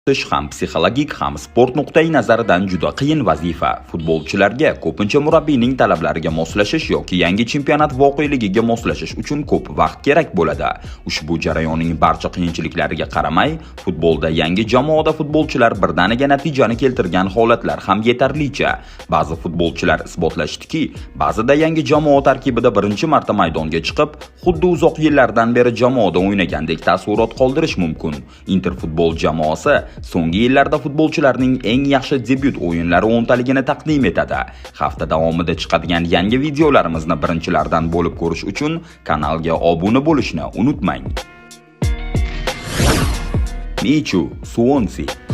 Ham psixologik ham sport nuqtai nazaridan juda qiyin vazifa. Futbolchilarga ko'pincha murabbiyning talablariga moslashish yoki yangi chempionat voqeligiga moslashish uchun ko'p vaqt kerak bo'ladi. Ushbu jarayonning barcha qiyinchiliklariga qaramay, futbolda yangi jamoada futbolchilar birdaniga natijani keltirgan holatlar ham yetarlicha. Ba'zi futbolchilar isbotlashdiki, ba'zida yangi jamoa tarkibida birinchi marta maydonga chiqib, xuddi uzoq yillardan beri jamoada o'ynagandek taassurot qoldirish mumkin. Inter futbol jamoasi so'nggi yillarda futbolchilarning eng yaxshi debyut o'yinlari 10taligini taqdim etadi. Hafta davomida chiqadigan yangi videolarimizni birinchilardan bo'lib ko'rish uchun kanalga obuna bo'lishni unutmang. Michu, Swansea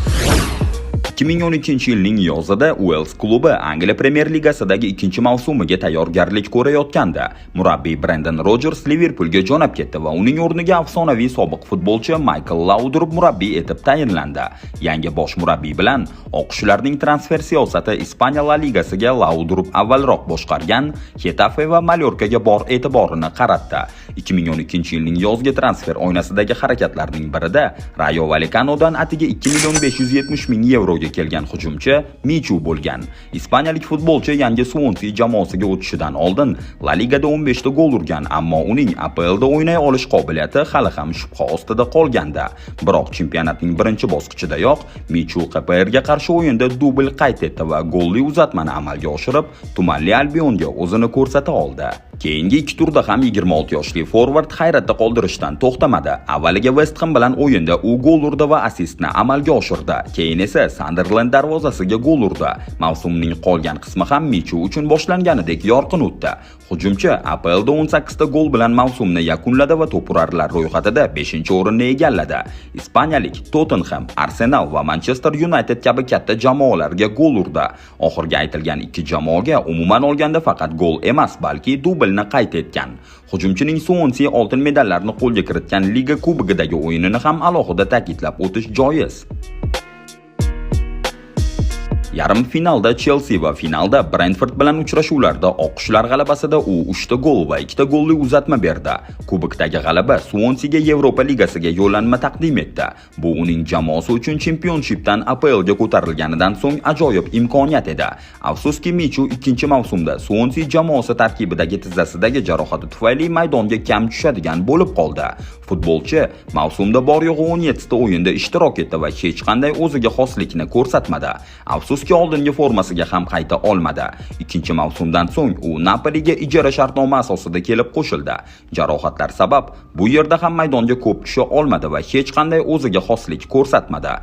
2012-yilning yozida Wales klubi Angliya Premier Ligasidagi ikkinchi mavsumiga tayyorgarlik ko'rayotganda, murabbiy Brendan Rodgers Liverpoolga jo'nab ketdi va uning o'rniga afsonaviy sobiq futbolchi Michael Laudrup murabbiy etib tayinlandi. Yangi bosh murabbiy bilan oqishlarning transfer siyosati Ispaniya La Ligasiga Laudrup avvalroq boshqargan Getafe va Mallorcaga bor e'tiborini qaratdi. 2012-yilning yozgi transfer oynasidagi harakatlarning birida Rayo Vallecanodan atiga 2.570.000 yevroga kelgan hujumchi Michu bo'lgan. Ispaniyalik futbolchi yangi Swansea jamoasiga o'tishidan oldin La Ligada 15 ta gol urgan, ammo uning APLda o'ynay olish qobiliyati hali ham shubha ostida qolganda. Biroq chempionatning birinchi bosqichidayoq Michu KPRga qarshi o'yinda dubl qayd etdi va golli uzatmani amalga oshirib, tumanli Albionga o'zini ko'rsata oldi. Keyingi ikki turda ham 26 yoshli forvard hayratda qoldirishdan to'xtamadi. Avvaliga West Ham bilan o'yinda u gol urdi va assistni amalga oshirdi. Keyin esa Sunderland darvozasiga gol urdi. Mavsumning qolgan qismi ham Michu uchun boshlanganidek yorqin o'tdi. Hujumchi APLda 18 ta gol bilan mavsumni yakunladi va to'purarlar ro'yxatida 5-o'rinni egalladi. Ispaniyalik Tottenham, Arsenal va Manchester United kabi katta jamoalarga gol urdi. Oxirgi aytilgan ikki jamoaga umuman olganda faqat gol emas, balki dublni qayd etgan. Hujumchining Swansea oltin medallarni qo'lga kiritgan Liga Kubogidagi o'yinini ham alohida ta'kidlab o'tish joiz. Yarim finalda Chelsea va finalda Brentford bilan uchrashuvlarda oqishlar g'alabasida u 3 ta gol va 2 ta golli uzatma berdi. Kubokdagi g'alaba Swanseaga Yevropa Ligasiga yo'llanma taqdim etdi. Bu uning jamoasi uchun Championshipdan APLga ko'tarilganidan so'ng ajoyib imkoniyat edi. Afsuski, Michu ikkinchi mavsumda Swansea jamoasi tarkibidagi tizzasidagi jarohati tufayli maydonga kam tushadigan bo'lib qoldi. Futbolchi mavsumda bor yo'g'i 17 ta o'yinda ishtirok etdi va hech qanday o'ziga xoslikni ko'rsatmadi. Afsuski, oldingi formasiga ham qayta olmadi. Ikkinchi mavsumdan so'ng u Napoliga ijara shartnoma asosida kelib qo'shildi. Jarohatlar sabab bu yerda ham maydonga ko'p tusha olmadi va hech qanday o'ziga xoslik ko'rsatmadi.